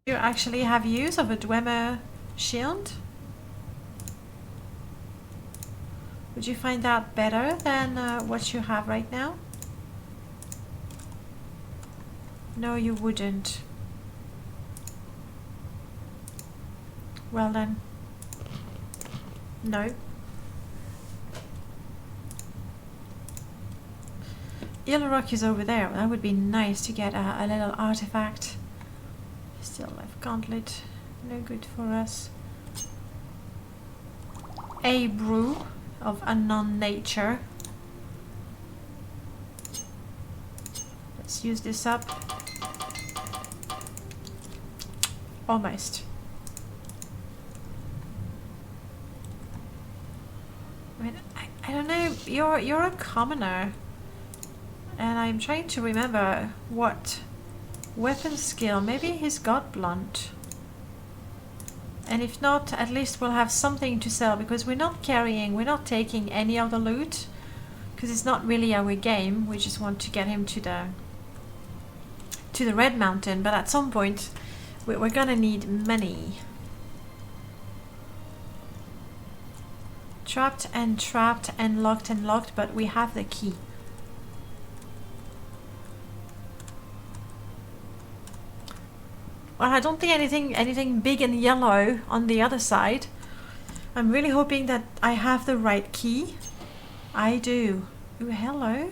You actually have use of a Dwemer shield? Would you find that better than what you have right now? No, you wouldn't. Well then. No. Ilrock is over there. That would be nice to get a little artifact. Still life gauntlet. No good for us. A brew of unknown nature. Let's use this up. Almost. I mean, I don't know. You're a commoner, and I'm trying to remember what weapon skill. Maybe he's got blunt. And if not, at least we'll have something to sell, because we're not taking any of the loot, because it's not really our game. We just want to get him to the Red Mountain, but at some point we're gonna need money. Trapped and locked, but we have the key. Well, I don't think anything big and yellow on the other side. I'm really hoping that I have the right key. I do. Ooh, hello.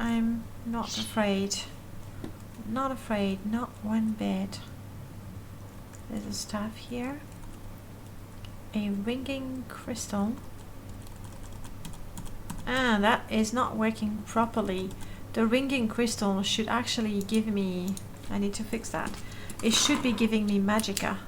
I'm not afraid. Not afraid, not one bit. There's a staff here. A ringing crystal. Ah, that is not working properly. The ringing crystal should actually give me... I need to fix that. It should be giving me magicka.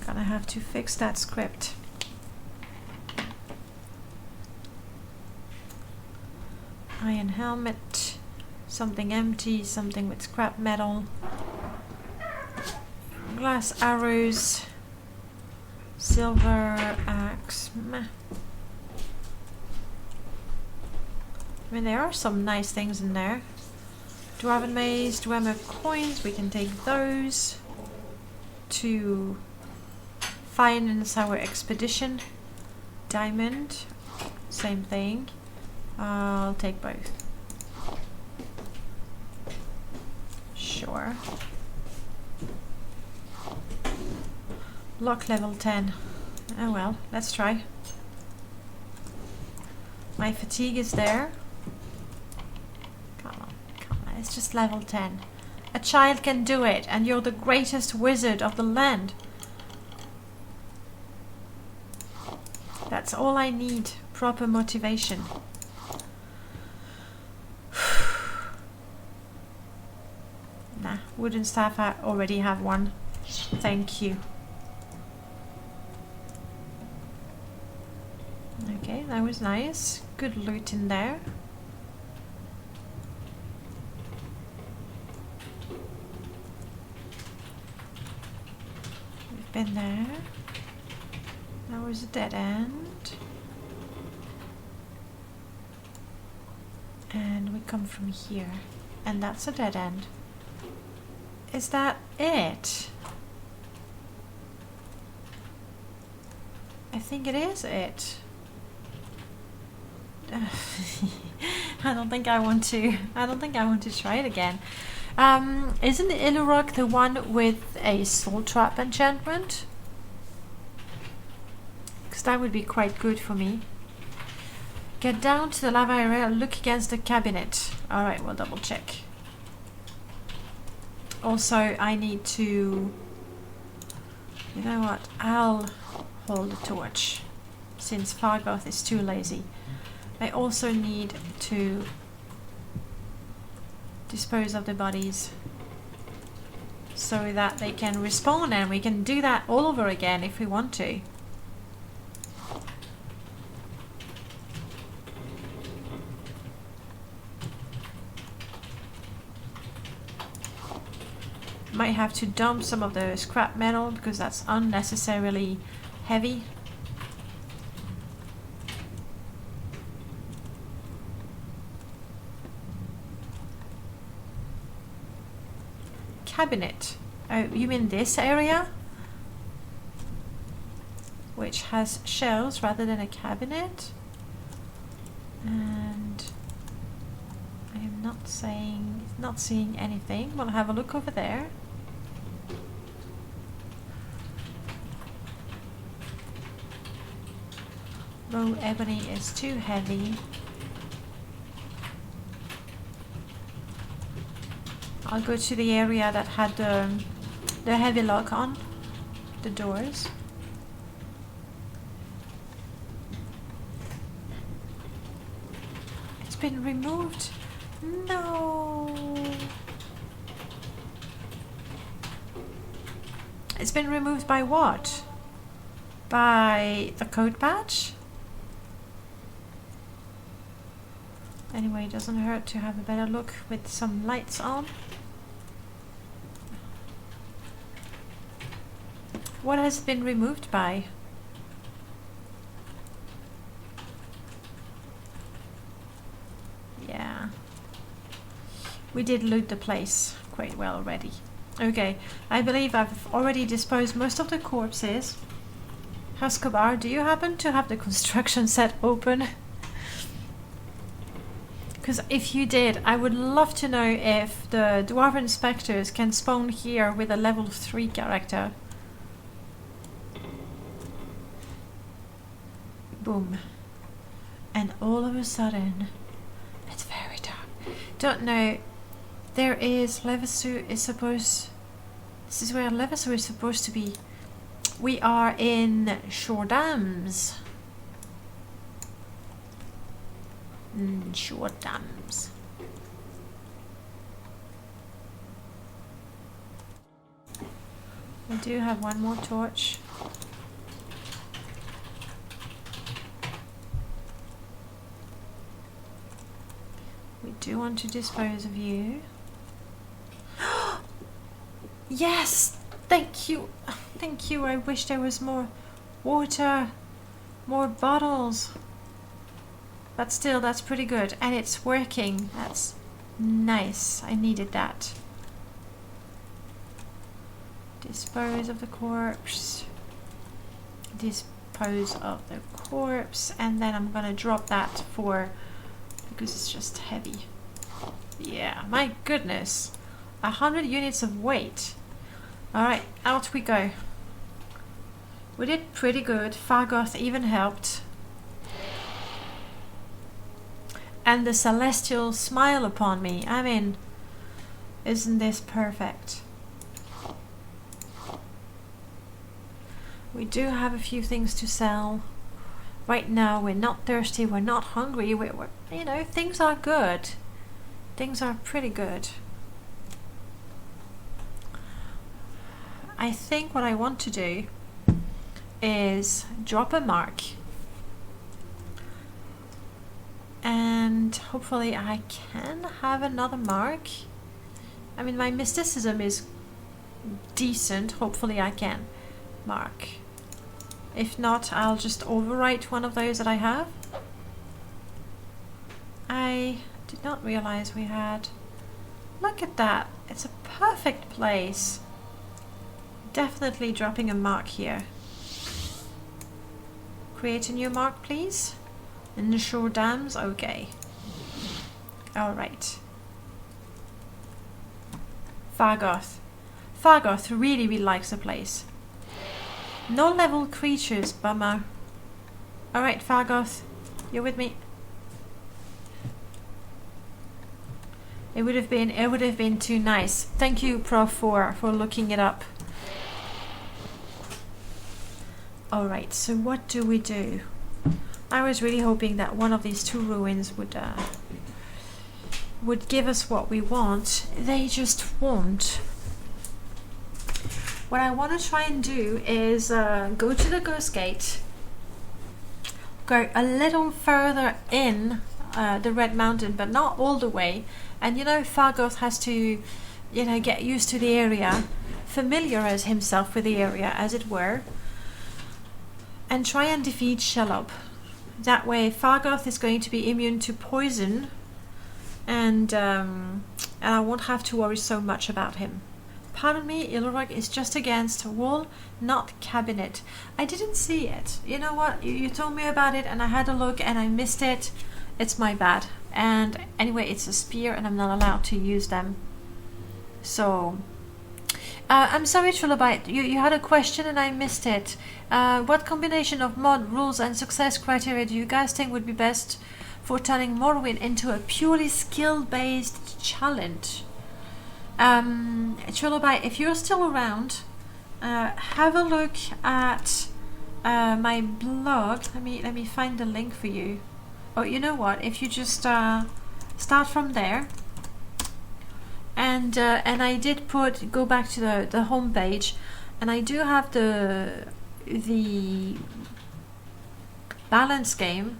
Gonna have to fix that script. Iron helmet. Something empty, something with scrap metal. Glass arrows. Silver axe. Meh. I mean, there are some nice things in there. Dwarven maze, Dwemer coins, we can take those to finance our expedition. Diamond, same thing. I'll take both. Sure. Lock level 10. Oh well, let's try. My fatigue is there. Come on, it's just level 10. A child can do it, and you're the greatest wizard of the land. That's all I need, proper motivation. Nah, wooden staff, I already have one. Thank you. Okay, that was nice. Good loot in there. We've been there. That was a dead end. And we come from here. And that's a dead end. Is that it? I think it is it. I don't think I want to try it again. Isn't Ilurok the one with a soul trap enchantment? Because that would be quite good for me. Get down to the lava area, look against the cabinet. Alright, we'll double check. Also, I need to... You know what? I'll hold the torch, since Fargoth is too lazy. I also need to dispose of the bodies so that they can respawn, and we can do that all over again if we want to. Might have to dump some of the scrap metal because that's unnecessarily heavy. cabinet. Oh, you mean this area? Which has shelves rather than a cabinet. And I am not seeing anything. We'll have a look over there. Raw ebony is too heavy. I'll go to the area that had the heavy lock on the doors. It's been removed. No. It's been removed by what? By the code patch? Anyway, it doesn't hurt to have a better look with some lights on. What has it been removed by? Yeah. We did loot the place quite well already. Okay, I believe I've already disposed most of the corpses. Escobar, do you happen to have the construction set open? Because if you did, I would love to know if the Dwarven Spectres can spawn here with a level 3 character. Boom. And all of a sudden, it's very dark. Don't know. There is Levasseur is supposed... This is where Levasseur is supposed to be. We are in Shordams. Shordams. We do have one more torch. We do want to dispose of you. Yes! Thank you! Thank you! I wish there was more water, more bottles. But still, that's pretty good. And it's working. That's nice. I needed that. Dispose of the corpse. Dispose of the corpse. And then I'm gonna drop that because it's just heavy. Yeah, my goodness. 100 units of weight. Alright, out we go. We did pretty good. Fargoth even helped. And the celestial smile upon me. I mean, isn't this perfect? We do have a few things to sell. Right now, we're not thirsty, we're not hungry, we're you know, things are good. Things are pretty good. I think what I want to do is drop a mark. And hopefully I can have another mark. I mean, my mysticism is decent. Hopefully I can mark. If not, I'll just overwrite one of those that I have. I did not realize we had... Look at that. It's a perfect place. Definitely dropping a mark here. Create a new mark, please. In the shore dams, okay. Alright. Fargoth. Fargoth really, really likes the place. No level creatures, bummer. Alright, Fargoth. You're with me. It would have been too nice. Thank you, Prof, for looking it up. Alright, so what do we do? I was really hoping that one of these two ruins would give us what we want. They just won't. What I want to try and do is go to the Ghost Gate, go a little further in the Red Mountain, but not all the way. And you know, Fargoth has to, you know, get used to the area, familiarize himself with the area, as it were, and try and defeat Shelob. That way, Fargoth is going to be immune to poison, and I won't have to worry so much about him. Pardon me, Ilrog is just against wall, not cabinet. I didn't see it. You know what? You told me about it and I had a look and I missed it. It's my bad. And anyway, it's a spear and I'm not allowed to use them. So, I'm sorry, Trilobite. You had a question and I missed it. What combination of mod, rules and success criteria do you guys think would be best for turning Morrowind into a purely skill-based challenge? Trilobite, if you're still around, have a look at my blog. Let me find the link for you. Oh, you know what? If you just start from there, and I did go back to the home page, and I do have the balance game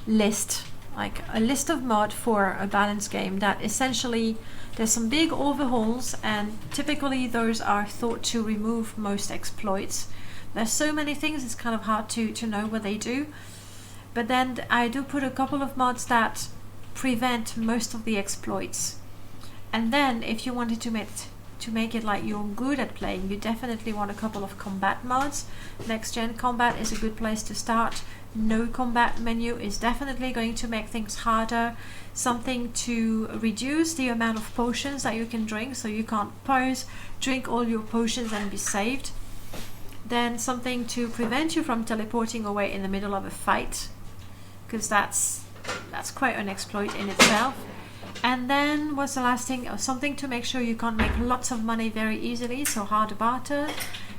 list, like a list of mod for a balance game that essentially there's some big overhauls, and typically those are thought to remove most exploits. There's so many things, it's kind of hard to know what they do. But then I do put a couple of mods that prevent most of the exploits. And then if you wanted to make it like you're good at playing, you definitely want a couple of combat mods. Next gen combat is a good place to start. No combat menu is definitely going to make things harder. Something to reduce the amount of potions that you can drink, so you can't pause, drink all your potions and be saved. Then something to prevent you from teleporting away in the middle of a fight, because that's quite an exploit in itself. And then what's the last thing? Something to make sure you can't make lots of money very easily, so hard barter.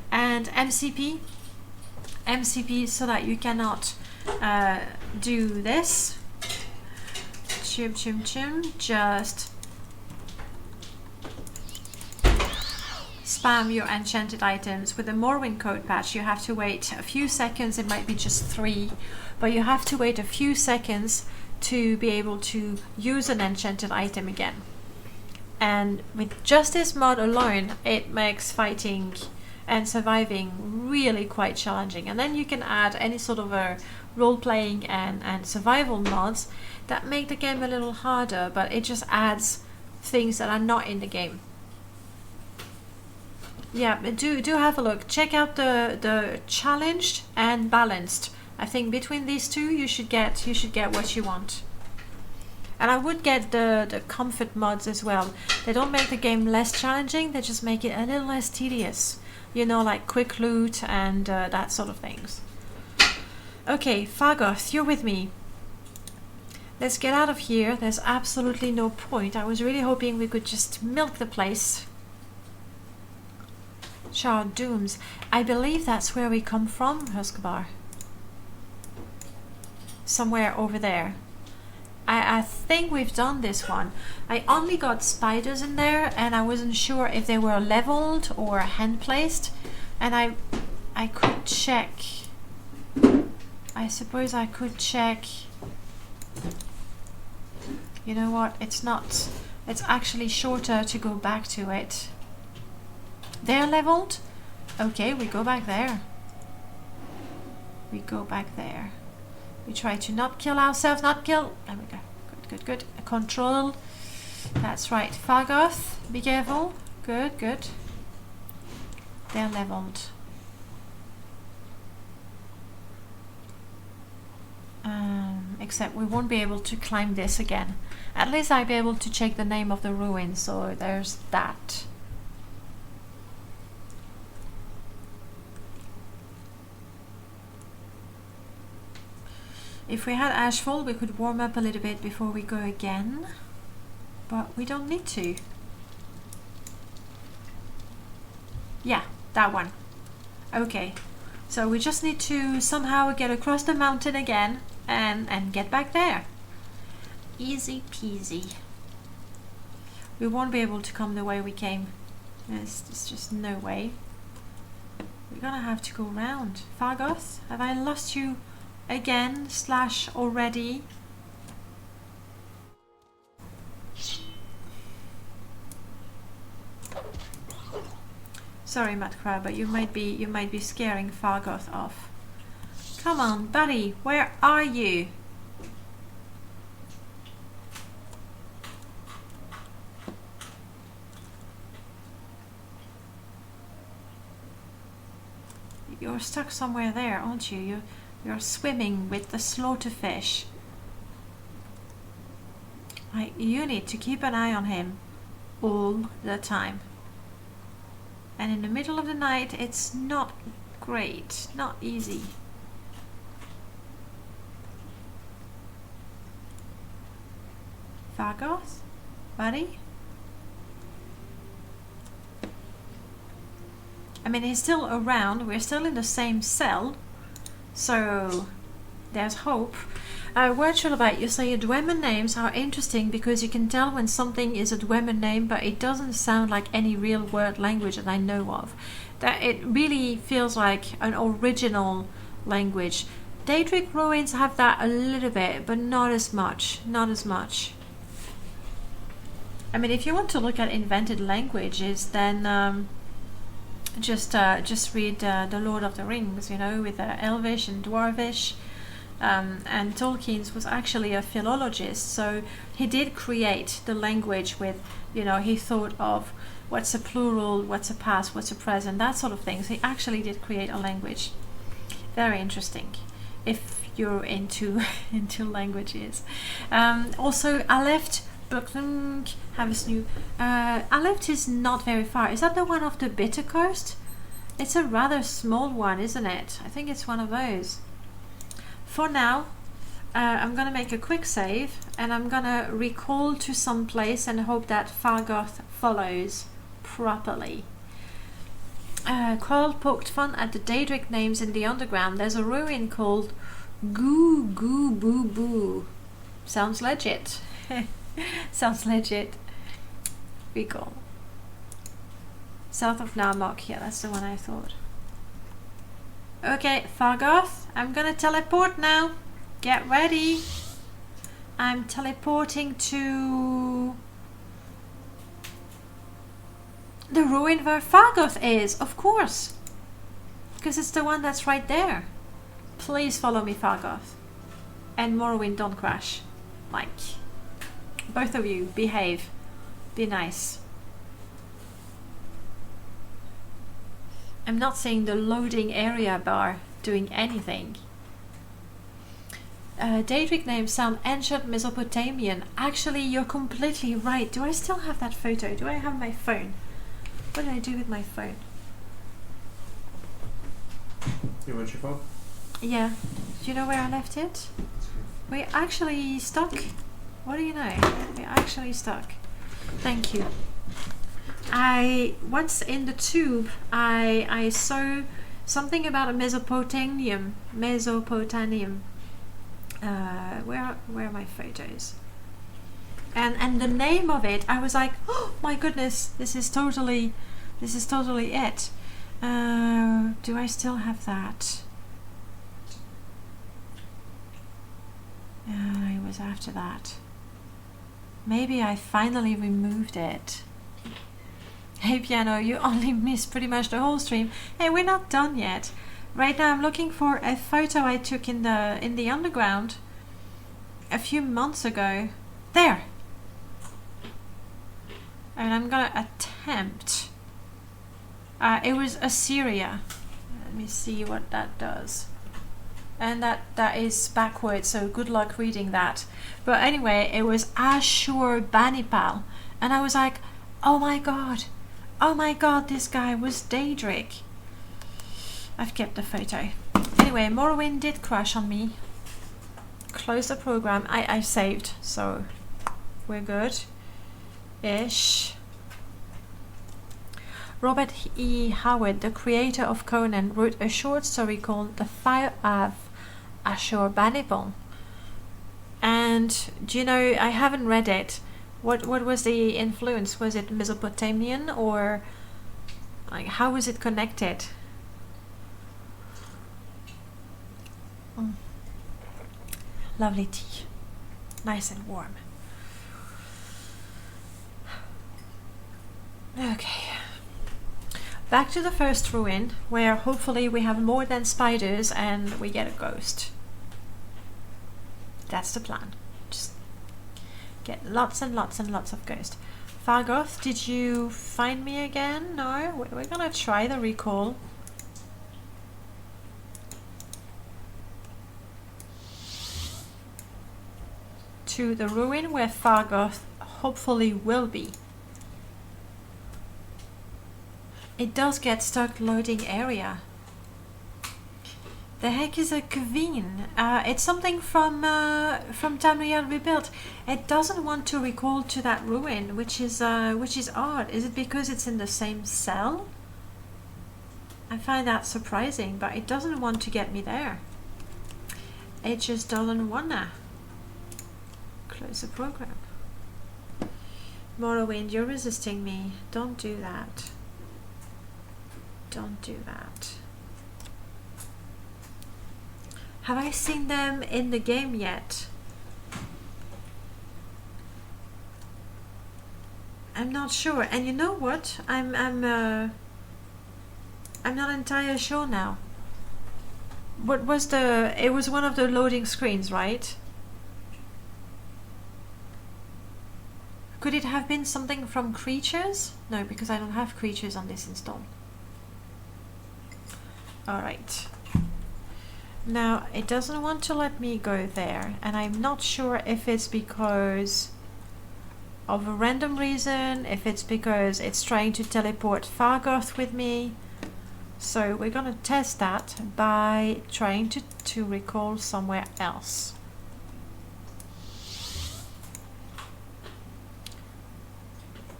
And MCP so that you cannot do this. Just spam your enchanted items. With the Morrowind code patch, you have to wait a few seconds. It might be just 3, but you have to wait a few seconds to be able to use an enchanted item again. And with just this mod alone, it makes fighting and surviving really quite challenging. And then you can add any sort of a role-playing and survival mods that make the game a little harder, but it just adds things that are not in the game. Yeah, do have a look. Check out the challenged and balanced. I think between these two you should get what you want. And I would get the comfort mods as well. They don't make the game less challenging, they just make it a little less tedious. You know, like quick loot and that sort of things. Okay, Fargoth, you're with me. Let's get out of here. There's absolutely no point. I was really hoping we could just milk the place. Shard Dooms. I believe that's where we come from, Huskbar. Somewhere over there. I think we've done this one. I only got spiders in there and I wasn't sure if they were leveled or hand placed, and I could check. I suppose I could check. You know what? It's not. It's actually shorter to go back to it. They're leveled? Okay, we go back there. We go back there. We try to not kill ourselves, not kill. There we go. Good, good, good. Control. That's right. Fargoth, be careful. Good, good. They're leveled. Except we won't be able to climb this again. At least I'll be able to check the name of the ruin, so there's that. If we had Ashfall, we could warm up a little bit before we go again, but we don't need to. Yeah, that one. Okay, so we just need to somehow get across the mountain again and get back there. Easy peasy. We won't be able to come the way we came. There's just no way. We're gonna have to go round. Fargoth, have I lost you again / already? Sorry, Matt Crab, but you might be scaring Fargoth off. Come on, buddy, where are you? You're stuck somewhere there, aren't you? You're swimming with the slaughterfish. You need to keep an eye on him all the time. And in the middle of the night, it's not great, not easy. Fargoth, buddy? I mean, he's still around. We're still in the same cell, so there's hope. Wordtrillabite, you say Dwemer names are interesting because you can tell when something is a Dwemer name, but it doesn't sound like any real word language that I know of. That it really feels like an original language. Daedric ruins have that a little bit, but not as much. Not as much. I mean, if you want to look at invented languages, then just read The Lord of the Rings, you know, with Elvish and Dwarvish. And Tolkien's was actually a philologist, so he did create the language with, you know, he thought of what's a plural, what's a past, what's a present, that sort of thing. So he actually did create a language. Very interesting, if you're into languages. Also, Aleft, Aleft is not very far. Is that the one off the Bitter Coast? It's a rather small one, isn't it? I think it's one of those. For now, I'm gonna make a quick save, and I'm gonna recall to some place and hope that Fargoth follows properly. Carl poked fun at the Daedric names in the underground. There's a ruin called Goo Goo Boo Boo. Sounds legit. Sounds legit. Recall. South of Narmok. Yeah, that's the one I thought. Okay, Fargoth, I'm gonna teleport now. Get ready. I'm teleporting to the ruin where Fargoth is, of course. Because it's the one that's right there. Please follow me, Fargoth. And Morrowind, don't crash. Like, both of you, behave. Be nice. I'm not seeing the loading area bar doing anything. Daedric names sound ancient Mesopotamian. Actually, you're completely right. Do I still have that photo? Do I have my phone? What did I do with my phone? You want your phone? Yeah. Do you know where I left it? We're actually stuck. What do you know? We're actually stuck. Thank you. Once in the tube, I saw something about a Mesopotamian. Where are my photos? And the name of it, I was like, oh my goodness, this is totally it. Do I still have that? It was after that. Maybe I finally removed it. Hey Piano, you only missed pretty much the whole stream. Hey, we're not done yet. Right now I'm looking for a photo I took in the underground a few months ago. There! And I'm gonna attempt. It was Assyria. Let me see what that does. And that is backwards, so good luck reading that. But anyway, it was Ashurbanipal. And I was like, oh my god, this guy was Daedric. I've kept the photo. Anyway, Morrowind did crash on me. Close the program. I saved, so we're good. Ish. Robert E. Howard, the creator of Conan, wrote a short story called The Fire of Ashurbanipal. And do you know, I haven't read it. What was the influence? Was it Mesopotamian, or like how was it connected? Lovely tea, nice and warm. Okay, back to the first ruin, where hopefully we have more than spiders and we get a ghost. That's the plan. Just get lots and lots and lots of ghosts. Fargoth, did you find me again? No? We're gonna try the recall. to the ruin where Fargoth hopefully will be. It does get stuck loading area. The heck is a Kveen? It's something from Tamriel Rebuilt. It doesn't want to recall to that ruin, which is odd. Is it because it's in the same cell? I find that surprising, but it doesn't want to get me there. It just doesn't wanna. Close the program. Morrowind, you're resisting me. Don't do that. Don't do that. Have I seen them in the game yet? I'm not sure. And you know what? I'm not entirely sure now. What was the... It was one of the loading screens, right? Could it have been something from creatures? No, because I don't have creatures on this install. Alright. Now, it doesn't want to let me go there, and I'm not sure if it's because of a random reason, if it's because it's trying to teleport Fargoth with me. So we're gonna test that by trying to recall somewhere else.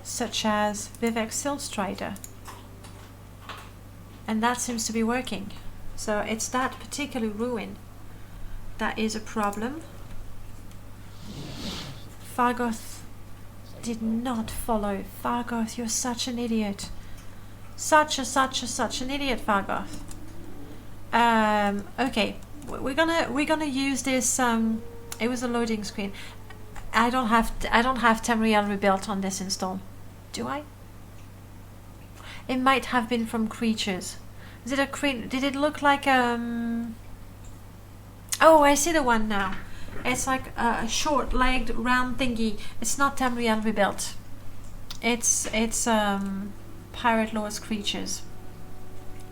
Such as Vivek Silstrider. And that seems to be working. So it's that particular ruin that is a problem. Fargoth did not follow. Fargoth, you're such an idiot. Such an idiot, Fargoth. Okay, we're gonna use this. It was a loading screen. I don't have Tamriel Rebuilt on this install, do I? It might have been from creatures. Is it a did it look like oh, I see the one now. It's like a short-legged round thingy. It's not Tamriel Rebuilt. It's Pirate Lord's creatures.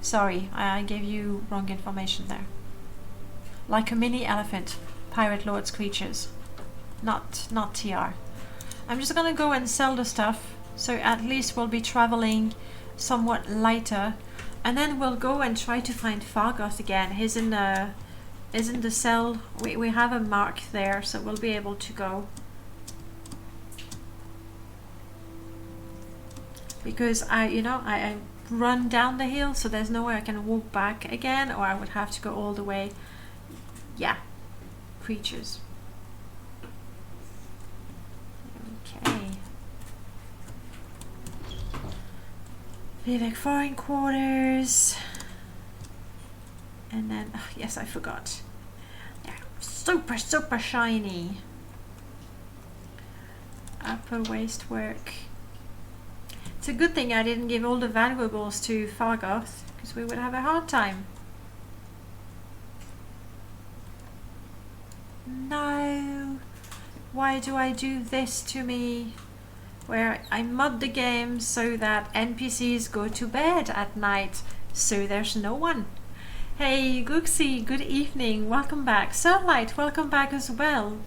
Sorry, I gave you wrong information there. Like a mini elephant, Pirate Lord's creatures. Not TR. I'm just gonna go and sell the stuff, so at least we'll be traveling somewhat lighter. And then we'll go and try to find Fargoth again. He's in the cell. We have a mark there, so we'll be able to go. Because I run down the hill, so there's no way I can walk back again, or I would have to go all the way. Yeah, creatures. Okay. Vivek Foreign Quarters. And then, oh, yes, I forgot. They're super shiny. Upper waist work. It's a good thing I didn't give all the valuables to Fargoth, because we would have a hard time. No. Why do I do this to me? Where I mod the game so that NPCs go to bed at night, so there's no one. Hey Gooksy, good evening, welcome back. Sunlight, welcome back as well.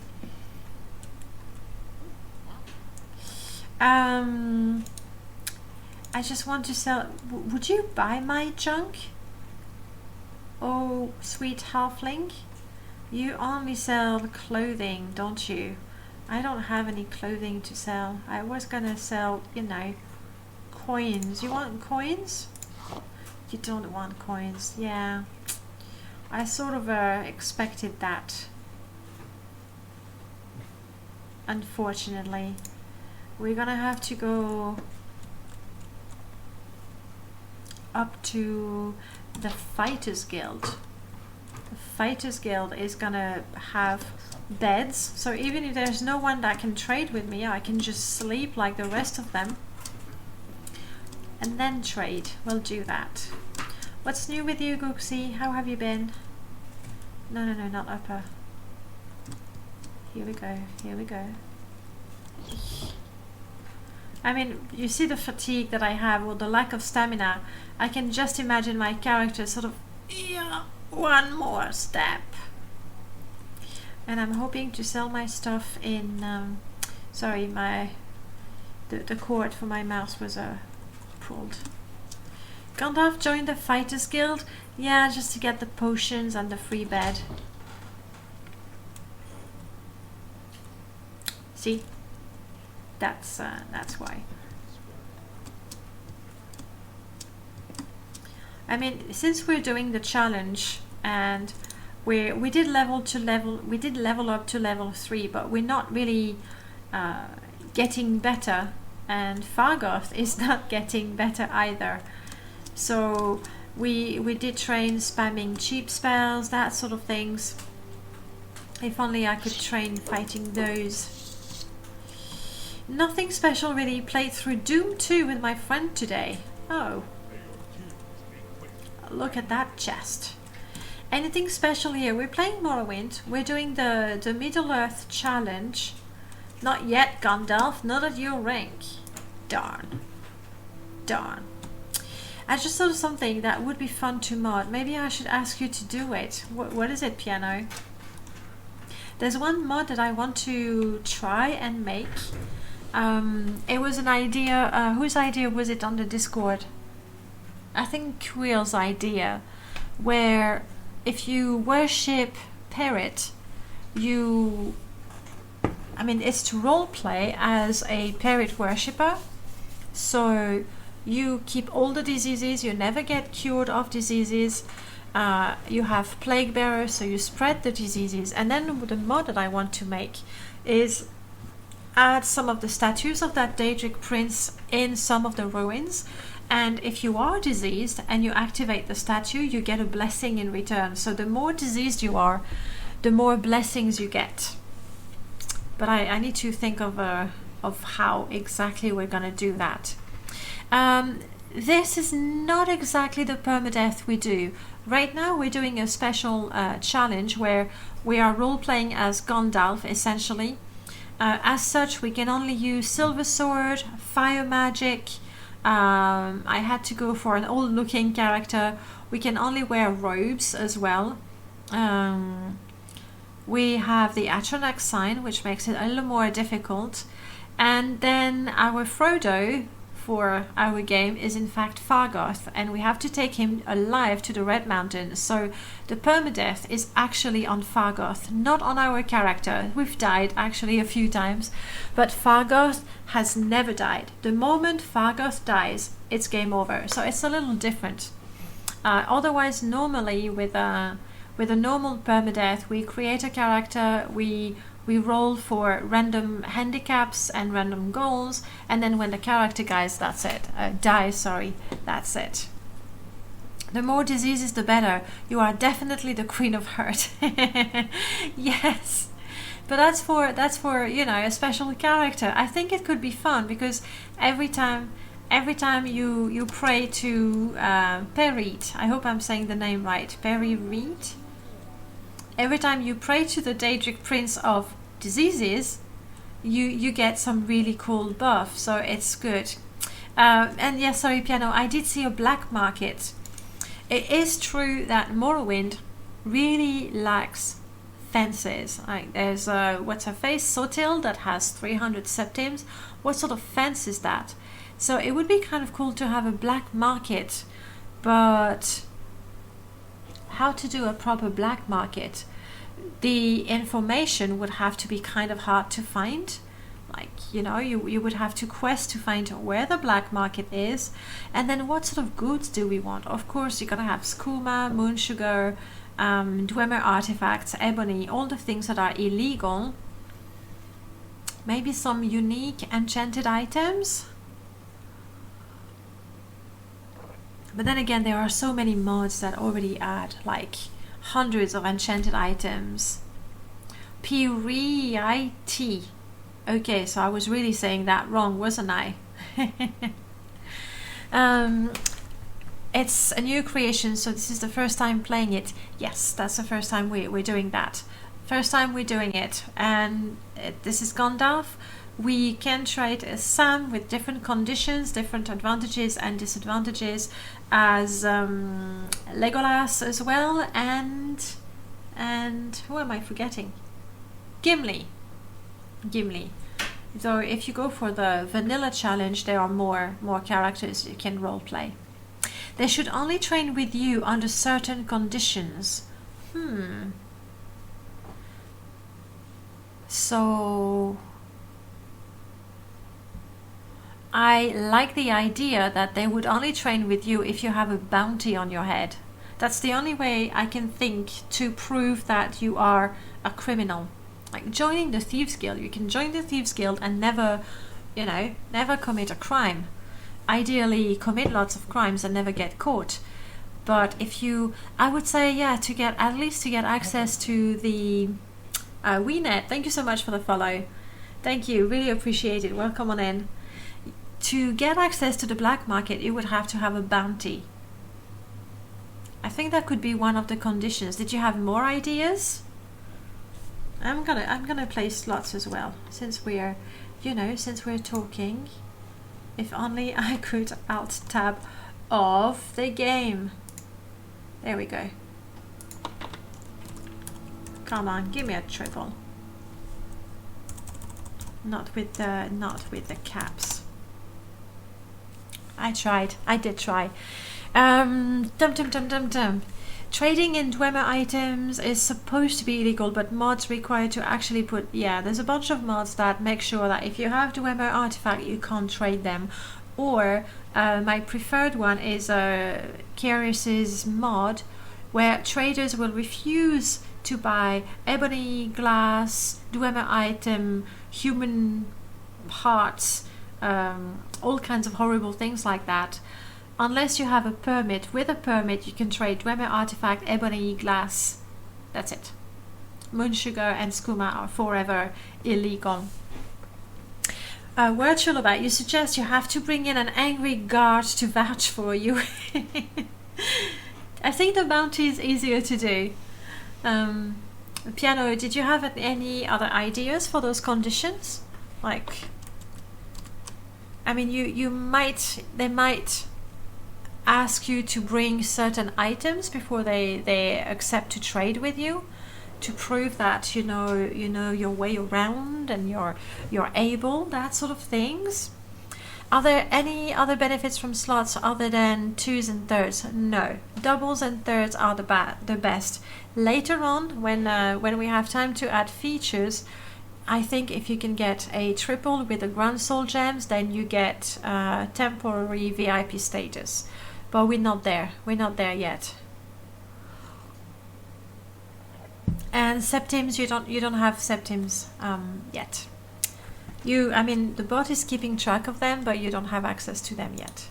I just want to sell. Would you buy my junk? Oh, sweet halfling, you only sell clothing, don't you? I don't have any clothing to sell. I was gonna sell, coins. You want coins? You don't want coins. Yeah. I sort of expected that. Unfortunately. We're gonna have to go up to the Fighters Guild. The Fighters Guild is gonna have beds, so even if there's no one that can trade with me, I can just sleep like the rest of them and then trade. We'll do that. What's new with you, Gooksy? How have you been? No, not upper. Here we go. I mean, you see the fatigue that I have, or the lack of stamina. I can just imagine my character sort of, one more step. And I'm hoping to sell my stuff in sorry, the cord for my mouse was pulled. Gandalf joined the Fighters Guild. Yeah, just to get the potions and the free bed. See? That's why. I mean, since we're doing the challenge and we did level up to level 3, but we're not really getting better, and Fargoth is not getting better either. So we did train spamming cheap spells, that sort of things. If only I could train fighting those. Nothing special really. Played through Doom 2 with my friend today. Oh. Look at that chest. Anything special here? We're playing Morrowind. We're doing the Middle-earth challenge. Not yet, Gandalf. Not at your rank. Darn. Darn. I just thought of something that would be fun to mod. Maybe I should ask you to do it. What is it, Piano? There's one mod that I want to try and make. It was an idea. Whose idea was it on the Discord? I think Quill's idea, where if you worship Perrit, I mean, it's to roleplay as a Perrit worshipper. So you keep all the diseases, you never get cured of diseases. You have plague bearers, so you spread the diseases. And then the mod that I want to make is add some of the statues of that Daedric prince in some of the ruins. And if you are diseased and you activate the statue, you get a blessing in return. So the more diseased you are, the more blessings you get. But I need to think of how exactly we're going to do that. This is not exactly the permadeath we do. Right now we're doing a special challenge where we are role-playing as Gandalf, essentially. As such, we can only use silver sword, fire magic. I had to go for an old-looking character. We can only wear robes as well. We have the Atronach sign, which makes it a little more difficult. And then our Frodo for our game is in fact Fargoth, and we have to take him alive to the Red Mountain. So the permadeath is actually on Fargoth, not on our character. We've died actually a few times, but Fargoth has never died. The moment Fargoth dies, it's game over. So it's a little different. Otherwise, normally with a normal permadeath, we create a character, we roll for random handicaps and random goals, and then when the character dies, that's it. That's it. The more diseases, the better. You are definitely the Queen of Hurt. Yes, but that's for a special character. I think it could be fun because every time you pray to Perit, I hope I'm saying the name right, Perit. Every time you pray to the Daedric Prince of Diseases, you get some really cool buff, so it's good. And yes, sorry, Piano, I did see a black market. It is true that Morrowind really lacks fences. Like there's what's her face, Sotil, that has 300 septims. What sort of fence is that? So it would be kind of cool to have a black market, but how to do a proper black market? The information would have to be kind of hard to find. Like, you would have to quest to find where the black market is, and then what sort of goods do we want? Of course, you're gonna have skooma, moon sugar, Dwemer artifacts, ebony, all the things that are illegal. Maybe some unique enchanted items. But then again, there are so many mods that already add like hundreds of enchanted items. P-R-I-T. Okay, so I was really saying that wrong, wasn't I? It's a new creation, so this is the first time playing it. Yes, that's the first time we're doing that. First time we're doing it. And this is Gandalf. We can trade as Sam with different conditions, different advantages and disadvantages, as Legolas as well, and who am I forgetting? Gimli. So if you go for the vanilla challenge, there are more characters you can roleplay. They should only train with you under certain conditions. So I like the idea that they would only train with you if you have a bounty on your head. That's the only way I can think to prove that you are a criminal. Like joining the Thieves Guild, you can join the Thieves Guild and never commit a crime. Ideally, commit lots of crimes and never get caught. But if you, I would say, yeah, to get access to the WeNet. Thank you so much for the follow. Thank you, really appreciate it. Welcome on in. To get access to the black market, you would have to have a bounty. I think that could be one of the conditions. Did you have more ideas? I'm gonna play slots as well, since we're talking. If only I could alt tab off the game. There we go. Come on, give me a triple. Not with the caps. I did try. Trading in Dwemer items is supposed to be illegal, but mods require to actually put... Yeah, there's a bunch of mods that make sure that if you have Dwemer artifact, you can't trade them. Or my preferred one is Kyrus's mod, where traders will refuse to buy ebony, glass, Dwemer item, human parts, all kinds of horrible things like that. Unless you have a permit. With a permit, you can trade Dwemer artifact, ebony, glass. That's it. Moon sugar and skooma are forever illegal. Virtual about, you suggest you have to bring in an angry guard to vouch for you. I think the bounty is easier to do. Piano, did you have any other ideas for those conditions? Like, I mean, they might ask you to bring certain items before they accept to trade with you, to prove that you know your way around and you're able, that sort of things. Are there any other benefits from slots other than 2s and 3rds? No, doubles and 3rds are the best. Later on, when we have time to add features, I think if you can get a triple with the Grand Soul Gems, then you get temporary VIP status. But we're not there. We're not there yet. And septims, you don't have septims yet. I mean, the bot is keeping track of them, but you don't have access to them yet.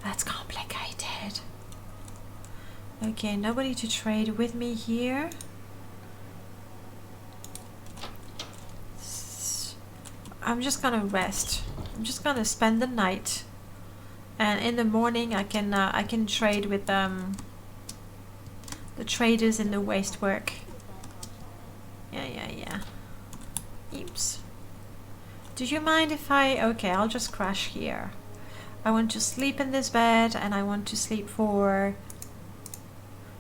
That's complicated. Okay, nobody to trade with me here. I'm just gonna rest. I'm just gonna spend the night, and in the morning I can trade with the traders in the waste work. Yeah. Oops. Do you mind if okay, I'll just crash here. I want to sleep in this bed, and I want to sleep for...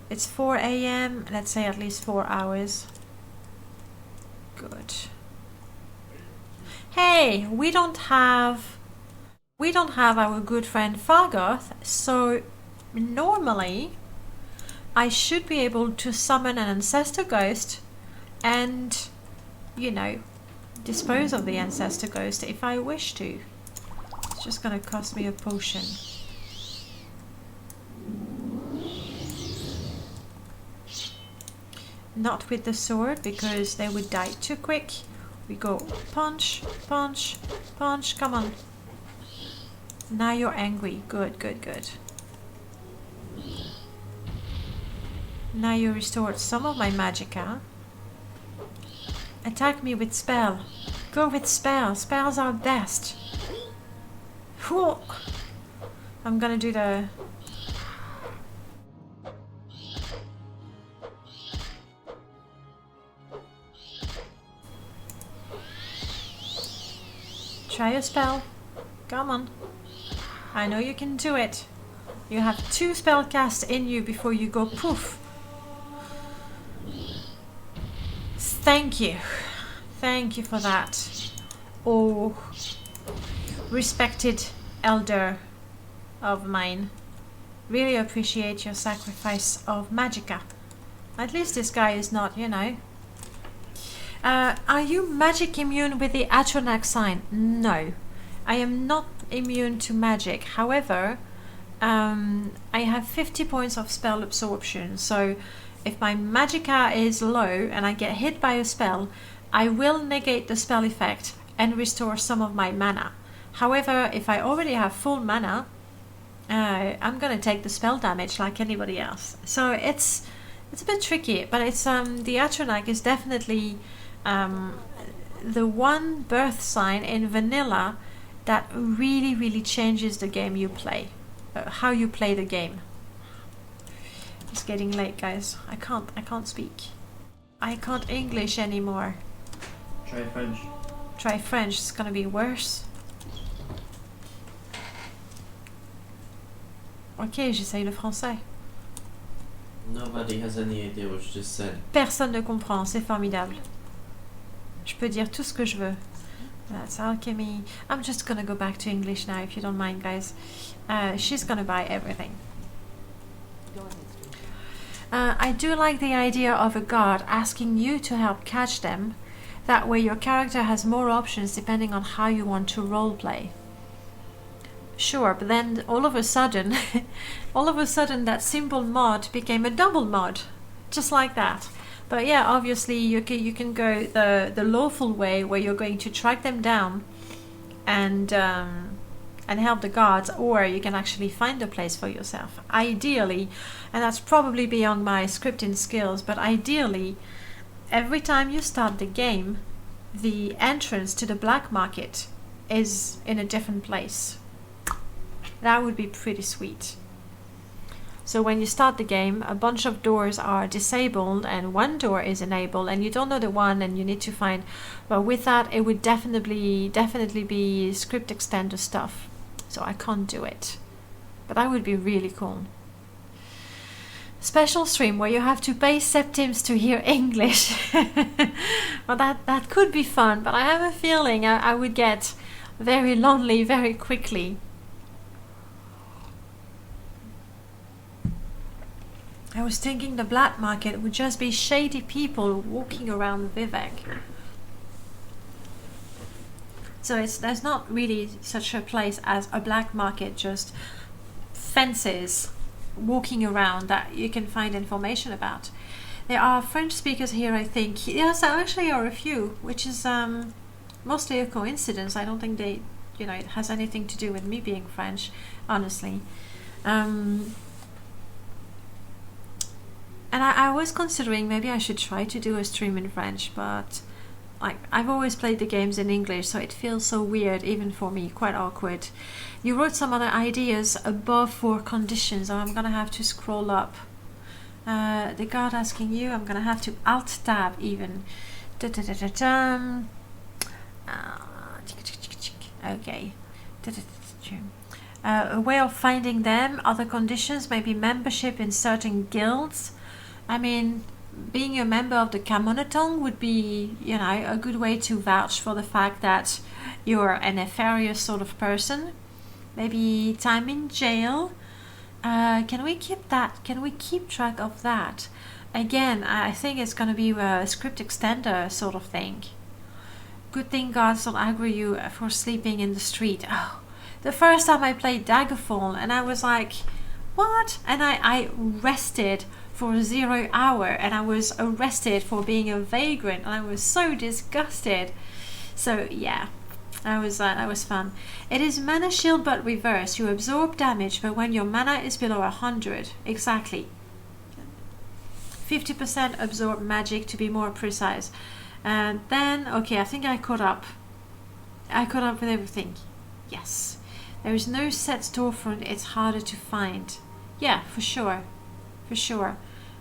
It's 4 a.m. Let's say at least 4 hours. Good. Hey, we don't have our good friend Fargoth, so normally I should be able to summon an ancestor ghost and, dispose of the ancestor ghost if I wish to. It's just gonna cost me a potion. Not with the sword, because they would die too quick. We go punch, punch, punch. Come on. Now you're angry. Good. Now you restored some of my magicka. Attack me with spell. Go with spell. Spells are best. Whew. I'm gonna do the... Try a spell. Come on. I know you can do it. You have 2 spell casts in you before you go poof. Thank you. Thank you for that. Oh, respected elder of mine. Really appreciate your sacrifice of magicka. At least this guy is not, you know. Are you magic immune with the Atronach sign? No. I am not immune to magic. However, I have 50 points of spell absorption. So if my magicka is low and I get hit by a spell, I will negate the spell effect and restore some of my mana. However, if I already have full mana, I'm gonna take the spell damage like anybody else. So it's a bit tricky, but it's the Atronach is definitely the one birth sign in vanilla that really changes the game you play, how you play the game. It's getting late, guys. I can't speak. I can't English anymore. Try French. Try French. It's gonna be worse. Ok, j'essaye le français. Nobody has any idea what you just said. Personne ne comprend, c'est formidable. Je peux dire tout ce que je veux. That's alchemy. I'm just gonna go back to English now, if you don't mind, guys. She's gonna buy everything. I do like the idea of a god asking you to help catch them. That way your character has more options depending on how you want to roleplay. Sure, but then all of a sudden that simple mod became a double mod, just like that. But yeah, obviously you can go the lawful way, where you're going to track them down and help the guards, or you can actually find a place for yourself. Ideally, and that's probably beyond my scripting skills, but ideally, every time you start the game, the entrance to the black market is in a different place. That would be pretty sweet. So when you start the game, a bunch of doors are disabled and one door is enabled, and you don't know the one, and you need to find. But with that, it would definitely be script extender stuff. So I can't do it. But that would be really cool. Special stream where you have to pay septims to hear English. Well, that could be fun, but I have a feeling I would get very lonely very quickly. I was thinking the black market would just be shady people walking around Vivek. So there's not really such a place as a black market, just fences walking around that you can find information about. There are French speakers here, I think. Yes, there actually are a few, which is mostly a coincidence. I don't think it has anything to do with me being French, honestly. And I was considering maybe I should try to do a stream in French, but I've always played the games in English, so it feels so weird, even for me, quite awkward. You wrote some other ideas above for conditions, so I'm gonna have to scroll up. The guard asking you, I'm gonna have to alt tab even. Okay. A way of finding them, other conditions, maybe membership in certain guilds. I mean, being a member of the Camonatong would be, a good way to vouch for the fact that you're a nefarious sort of person. Maybe time in jail. Can we keep that? Can we keep track of that? Again, I think it's going to be a script extender sort of thing. Good thing guards don't aggro you for sleeping in the street. Oh, the first time I played Daggerfall, and I was like, what? And I rested for 0 hour, and I was arrested for being a vagrant, and I was so disgusted. So yeah, that was fun. It is mana shield but reverse. You absorb damage, but when your mana is below 100, exactly. 50% absorb magic, to be more precise. And then, okay, I think I caught up. I caught up with everything. Yes. There is no set storefront, it's harder to find. Yeah, for sure. For sure.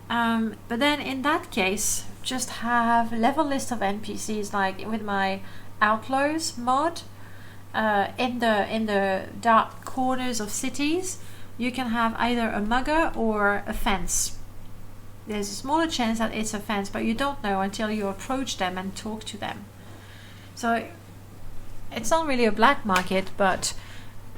But then in that case, just have level list of NPCs, like with my Outlaws mod. In the dark corners of cities, you can have either a mugger or a fence. There's a smaller chance that it's a fence, but you don't know until you approach them and talk to them. So it's not really a black market, but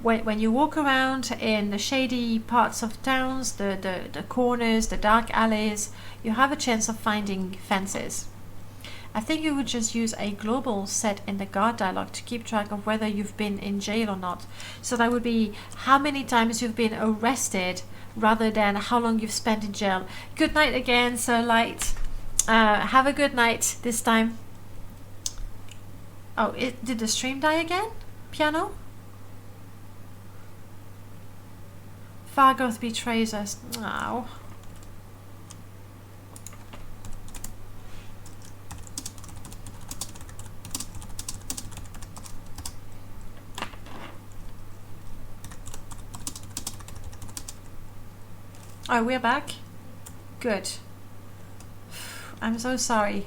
when you walk around in the shady parts of towns, the corners, the dark alleys, you have a chance of finding fences. I think you would just use a global set in the guard dialogue to keep track of whether you've been in jail or not. So that would be how many times you've been arrested rather than how long you've spent in jail. Good night again, Sir Light. Have a good night this time. Oh, did the stream die again? Piano? Fargoth betrays us. Oh. Oh, we're back? Good. I'm so sorry.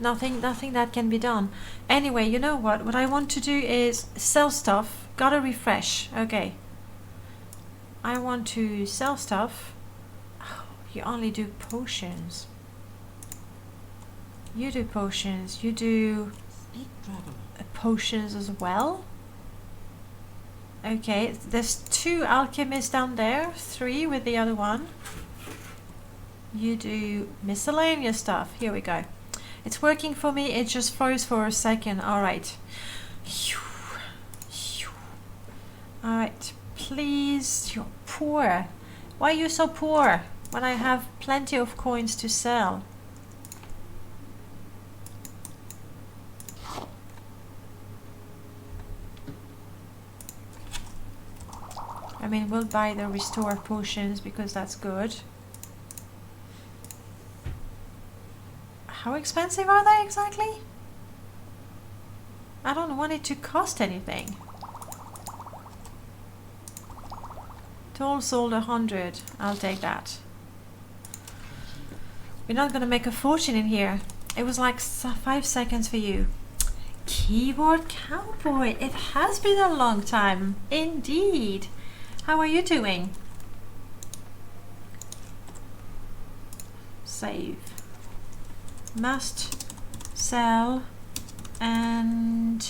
Nothing that can be done. Anyway, you know what? What I want to do is sell stuff. Gotta refresh. Okay. I want to sell stuff. Oh, you only do potions. You do potions. You do potions as well? Okay, there's 2 alchemists down there, 3 with the other one. You do miscellaneous stuff. Here we go. It's working for me. It just froze for a second. All right. All right. Please, you're poor. Why are you so poor when I have plenty of coins to sell? I mean, we'll buy the restore potions because that's good. How expensive are they exactly? I don't want it to cost anything. Toll sold 100. I'll take that. We're not gonna make a fortune in here. It was like 5 seconds for you. Keyboard Cowboy. It has been a long time. Indeed. How are you doing? Save. Must sell and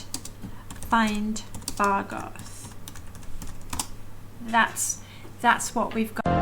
find Fargoth. That's what we've got.